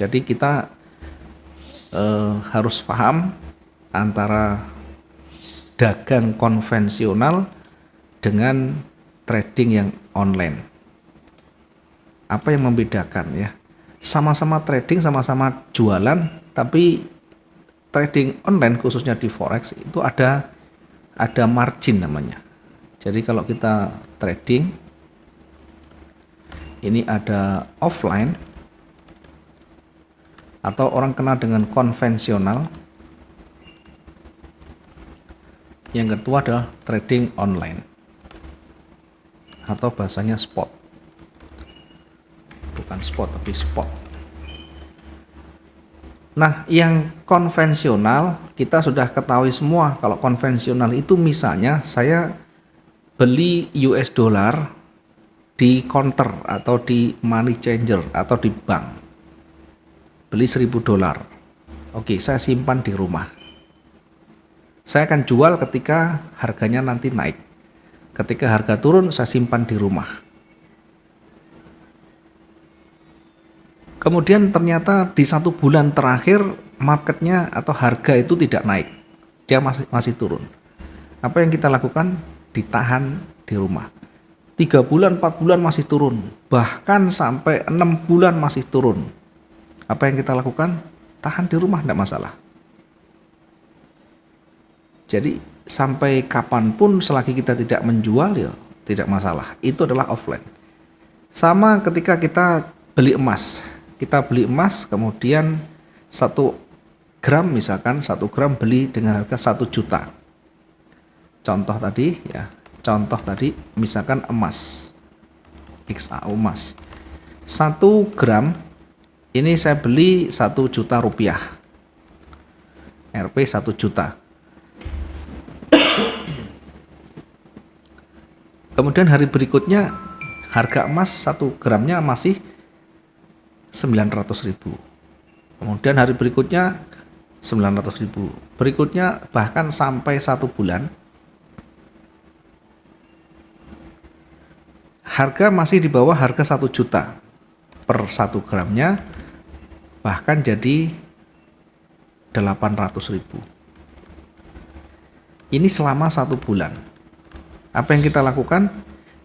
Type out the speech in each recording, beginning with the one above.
Jadi kita harus paham antara dagang konvensional dengan trading yang online. Apa yang membedakan ya? Sama-sama trading, sama-sama jualan, tapi trading online khususnya di forex itu ada margin namanya. Jadi kalau kita trading ini ada offline atau orang kenal dengan konvensional. Yang kedua adalah trading online atau bahasanya spot. Bukan spot tapi spot. Nah, yang konvensional kita sudah ketahui semua. Kalau konvensional itu misalnya saya beli US dollar di counter atau di money changer atau di bank. Beli $1.000. Oke, saya simpan di rumah. Saya akan jual ketika harganya nanti naik. Ketika harga turun, saya simpan di rumah. Kemudian ternyata di 1 bulan terakhir marketnya atau harga itu tidak naik, dia masih turun. Apa yang kita lakukan? Ditahan di rumah. 3 bulan, 4 bulan masih turun, bahkan sampai 6 bulan masih turun. Apa yang kita lakukan? Tahan di rumah, tidak masalah. Jadi sampai kapanpun selagi kita tidak menjual ya tidak masalah. Itu adalah offline. Sama ketika kita beli emas. Kita beli emas, kemudian 1 gram misalkan 1 gram beli dengan harga 1 juta. Contoh tadi ya, misalkan emas XAU emas 1 gram ini saya beli 1 juta rupiah, Rp 1 juta. Kemudian hari berikutnya harga emas 1 gramnya masih 900.000. Kemudian hari berikutnya 900.000. Berikutnya bahkan sampai 1 bulan harga masih di bawah harga 1 juta per 1 gramnya, bahkan jadi 800.000. Ini selama 1 bulan. Apa yang kita lakukan?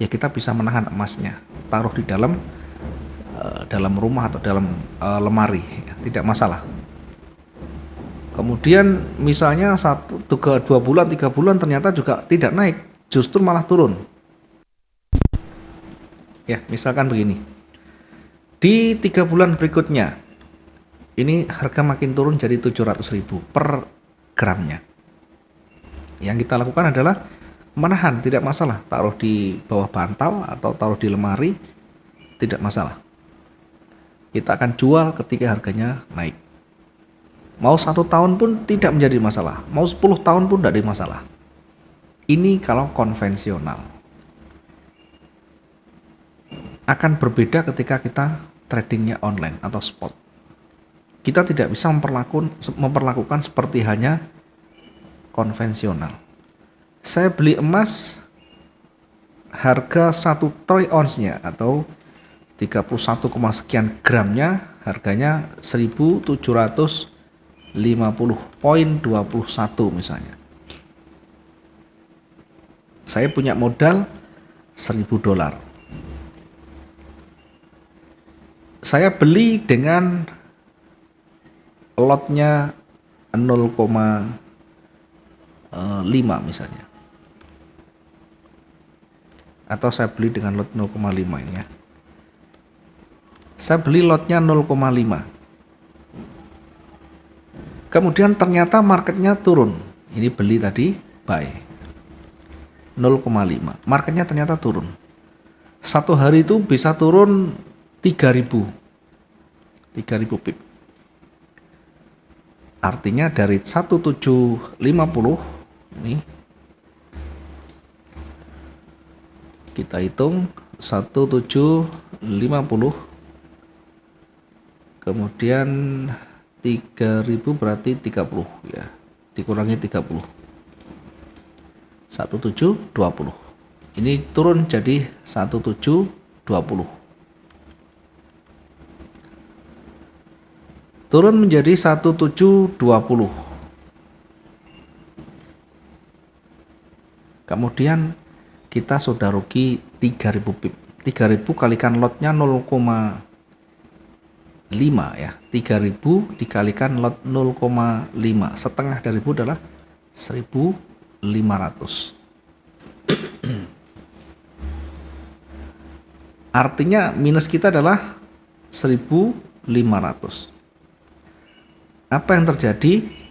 Ya kita bisa menahan emasnya, taruh di dalam rumah atau dalam lemari, ya, tidak masalah. Kemudian misalnya 2 bulan, 3 bulan ternyata juga tidak naik, justru malah turun. Ya, misalkan begini. Di 3 bulan berikutnya, ini harga makin turun jadi 700.000 per gramnya. Yang kita lakukan adalah menahan, tidak masalah. Taruh di bawah bantal atau taruh di lemari, tidak masalah. Kita akan jual ketika harganya naik. Mau 1 tahun pun tidak menjadi masalah. Mau 10 tahun pun tidak ada masalah. Ini kalau konvensional. Akan berbeda ketika kita tradingnya online atau spot. Kita tidak bisa memperlakukan seperti hanya konvensional. Saya beli emas harga 1 troy ounce-nya atau 31, sekian gramnya harganya 1.750.21 misalnya. Saya punya modal $1.000. Saya beli dengan lotnya 0,5 misalnya. Atau saya beli dengan lot 0,5 ini ya. Saya beli lotnya 0,5. Kemudian ternyata marketnya turun. Ini beli tadi, buy 0,5. Marketnya ternyata turun. 1 hari itu bisa turun 3.000 pip. Artinya dari 1.750 ini kita hitung 1.750 kemudian 3.000 berarti 30 ya, dikurangi 30 1.720. Ini turun jadi 1.720. turun menjadi 1720. Kemudian kita sudah rugi 3000 pip. 3000 kalikan lotnya 0,5 ya. 3000 dikalikan lot 0,5. Setengah dari 1000 adalah 1500. Artinya minus kita adalah 1500. Apa yang terjadi?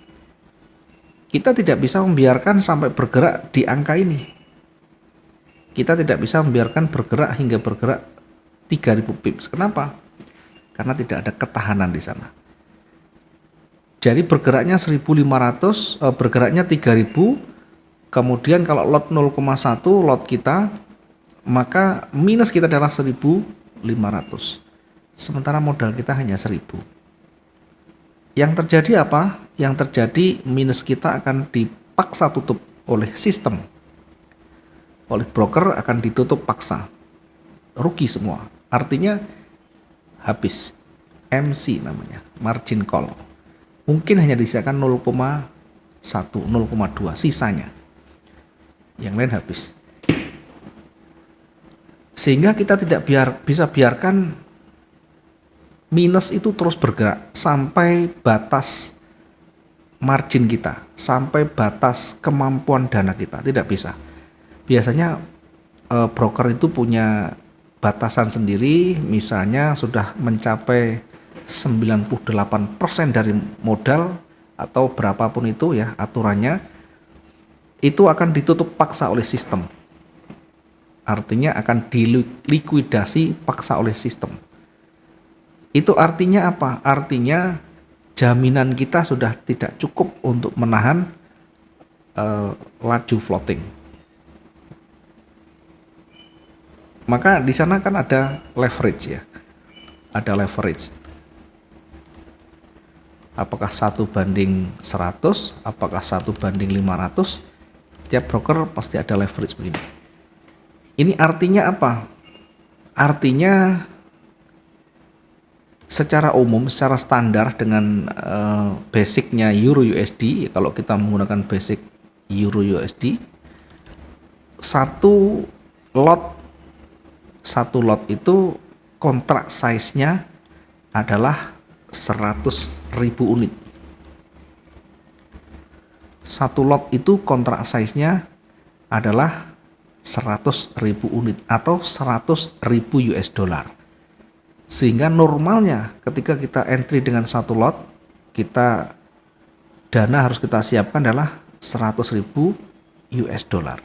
Kita tidak bisa membiarkan sampai bergerak di angka ini. Kita tidak bisa membiarkan bergerak hingga bergerak 3000 pips. Kenapa? Karena tidak ada ketahanan di sana. Jadi bergeraknya 1500, bergeraknya 3000, kemudian kalau lot 0,1 lot kita, maka minus kita adalah 1500. Sementara modal kita hanya 1000. Yang terjadi apa? Yang terjadi minus kita akan dipaksa tutup oleh sistem. Oleh broker akan ditutup paksa. Rugi semua. Artinya habis. MC namanya, margin call. Mungkin hanya disisakan 0,1, 0,2 sisanya. Yang lain habis. Sehingga kita tidak bisa biarkan minus itu terus bergerak sampai batas margin kita, sampai batas kemampuan dana kita. Tidak bisa. Biasanya broker itu punya batasan sendiri, misalnya sudah mencapai 98% dari modal atau berapapun itu ya aturannya, itu akan ditutup paksa oleh sistem. Artinya akan dilikuidasi paksa oleh sistem. Itu artinya apa? Artinya jaminan kita sudah tidak cukup untuk menahan laju floating. Maka di sana kan ada leverage ya. Ada leverage. Apakah 1:100, apakah 1:500? Tiap broker pasti ada leverage begini. Ini artinya apa? Artinya secara umum, secara standar dengan basicnya Euro USD, kalau kita menggunakan basic Euro USD, satu lot itu kontrak size-nya adalah 100.000 unit. Satu lot itu kontrak size-nya adalah 100.000 unit atau 100.000 US dollar. Sehingga normalnya ketika kita entry dengan satu lot, dana harus kita siapkan adalah 100.000 US dollar.